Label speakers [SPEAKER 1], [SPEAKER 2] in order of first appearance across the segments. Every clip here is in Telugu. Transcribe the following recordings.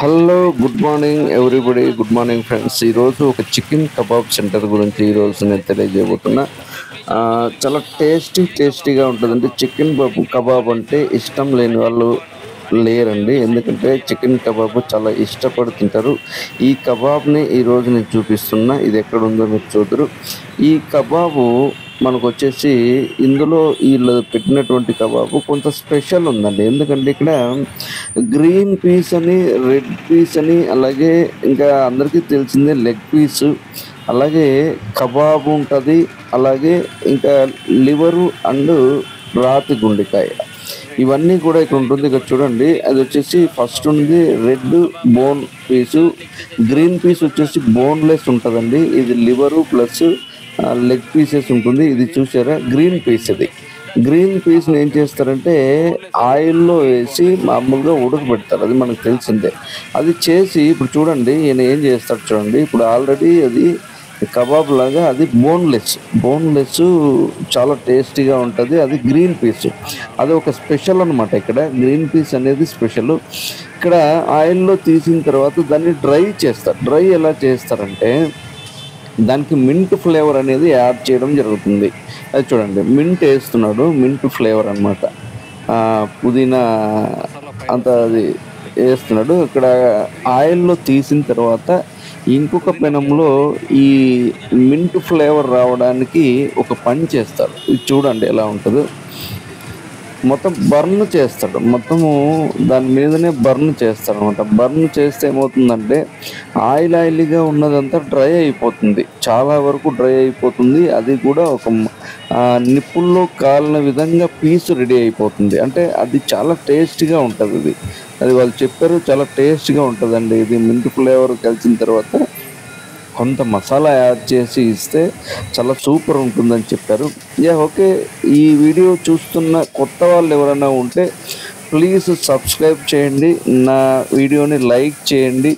[SPEAKER 1] Hello good morning everybody, good morning friends. ఈరోజు ఒక చికెన్ కబాబ్ సెంటర్ గురించి ఈరోజు నేను తెలియజేయబోతున్నా. చాలా టేస్టీగా ఉంటుందండి. చికెన్ కబాబ్ అంటే ఇష్టం లేని వాళ్ళు లేరండి. ఎందుకంటే చికెన్ కబాబ్ చాలా ఇష్టపడి తింటారు. ఈ కబాబ్ని ఈరోజు నేను చూపిస్తున్నా. ఇది ఎక్కడ ఉందో మీరు చూద్దరు. ఈ కబాబు మనకొచ్చేసి ఇందులో వీళ్ళు పెట్టినటువంటి కబాబు కొంత స్పెషల్ ఉందండి. ఎందుకంటే ఇక్కడ గ్రీన్ పీస్ అని, రెడ్ పీస్ అని, అలాగే ఇంకా అందరికీ తెలిసిందే లెగ్ పీసు, అలాగే కబాబ్ ఉంటుంది, అలాగే ఇంకా లివరు అండ్ రాతి గుండెకాయ, ఇవన్నీ కూడా ఇక్కడ ఉంటుంది. ఇక్కడ చూడండి, అది వచ్చేసి ఫస్ట్ ఉంది రెడ్ బోన్ పీసు, గ్రీన్ పీస్ వచ్చేసి బోన్లెస్ ఉంటుందండి. ఇది లివరు ప్లస్ లెగ్ పీసెస్ ఉంటుంది. ఇది చూసారా గ్రీన్ పీస్. ఇది గ్రీన్ పీస్ని ఏం చేస్తారంటే ఆయిల్లో వేసి మామూలుగా ఉడకబెడతారు, అది మనకు తెలిసిందే. అది చేసి ఇప్పుడు చూడండి ఈయన ఏం చేస్తాడు చూడండి. ఇప్పుడు ఆల్రెడీ అది కబాబ్ లాగా అది బోన్లెస్ చాలా టేస్టీగా ఉంటుంది. అది గ్రీన్ పీస్, అది ఒక స్పెషల్ అనమాట. ఇక్కడ గ్రీన్ పీస్ అనేది స్పెషల్. ఇక్కడ ఆయిల్లో తీసిన తర్వాత దాన్ని డ్రై ఎలా చేస్తారంటే దానికి మింట్ ఫ్లేవర్ అనేది యాడ్ చేయడం జరుగుతుంది. అది చూడండి, మింట్ వేస్తున్నాడు, మింట్ ఫ్లేవర్ అనమాట. పుదీనా అంతా అది వేస్తున్నాడు. ఇక్కడ ఆయిల్లో తీసిన తర్వాత ఇంకొక పెనంలో ఈ మింట్ ఫ్లేవర్ రావడానికి ఒక పని చేస్తారు. ఇది చూడండి ఎలా ఉంటుందో. మొత్తం బర్న్ చేస్తాడు, మొత్తము దాని మీదనే బర్న్ చేస్తాడు అనమాట. బర్న్ చేస్తే ఏమవుతుందంటే ఆయిలీగా ఉన్నదంతా డ్రై అయిపోతుంది, చాలా వరకు డ్రై అయిపోతుంది. అది కూడా ఒక నిప్పుల్లో కాలిన విధంగా పీసు రెడీ అయిపోతుంది. అంటే అది చాలా టేస్టీగా ఉంటుంది. అది వాళ్ళు చెప్పారు, చాలా టేస్ట్గా ఉంటుందండి. ఇది మింట్ ఫ్లేవర్ కలిసిన తర్వాత కొంత మసాలా యాడ్ చేసి ఇస్తే చాలా సూపర్ ఉంటుందని చెప్పారు. ఓకే, ఈ వీడియో చూస్తున్న కొత్త వాళ్ళు ఎవరైనా ఉంటే ప్లీజ్ సబ్స్క్రైబ్ చేయండి, నా వీడియోని లైక్ చేయండి,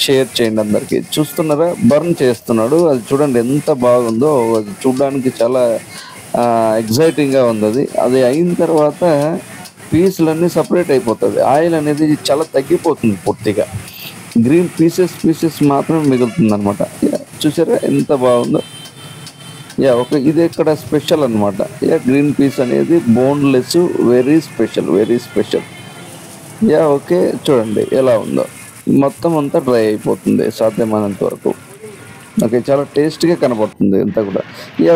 [SPEAKER 1] షేర్ చేయండి. అందరికీ చూస్తున్నారా, బర్న్ చేస్తున్నాడు. అది చూడండి ఎంత బాగుందో, అది చూడడానికి చాలా ఎగ్జైటింగ్గా ఉంది. అది అయిన తర్వాత పీసులన్నీ సపరేట్ అయిపోతుంది, ఆయిల్ అనేది చాలా తగ్గిపోతుంది పూర్తిగా. గ్రీన్ పీసెస్ మాత్రమే మిగులుతుంది అనమాట. చూసారా ఎంత బాగుందో. ఓకే, ఇది ఇక్కడ స్పెషల్ అనమాట. గ్రీన్ పీస్ అనేది బోన్లెస్, వెరీ స్పెషల్. ఓకే, చూడండి ఎలా ఉందో. మొత్తం అంతా డ్రై అయిపోతుంది సాధ్యమైనంత వరకు. ఓకే, చాలా టేస్టీగా కనపడుతుంది అంతా కూడా.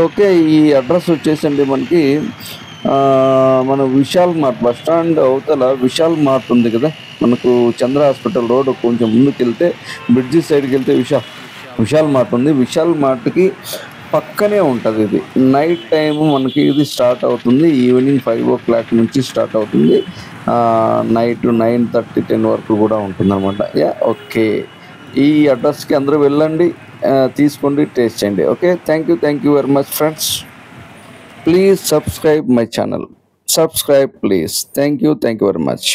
[SPEAKER 1] ఓకే, ఈ అడ్రస్ వచ్చేసండి మనకి మన విశాల్ మార్ట్ బస్ స్టాండ్ అవతల విశాల్ మార్ట్ ఉంది కదా, మనకు చంద్ర హాస్పిటల్ రోడ్ కొంచెం ముందుకు వెళ్తే బ్రిడ్జి సైడ్కి వెళ్తే విశాల్ మార్ట్ ఉంది. విశాల్ మార్ట్కి పక్కనే ఉంటుంది. ఇది నైట్ టైము మనకి ఇది స్టార్ట్ అవుతుంది. ఈవినింగ్ 5 o'clock నుంచి స్టార్ట్ అవుతుంది. నైట్ 9:30, 10 వరకు కూడా ఉంటుంది అనమాట. ఓకే, ఈ అడ్రస్కి అందరూ వెళ్ళండి, తీసుకోండి, టేస్ట్ చేయండి. Okay, thank you very much friends. Please subscribe my channel. Subscribe please. Thank you very much.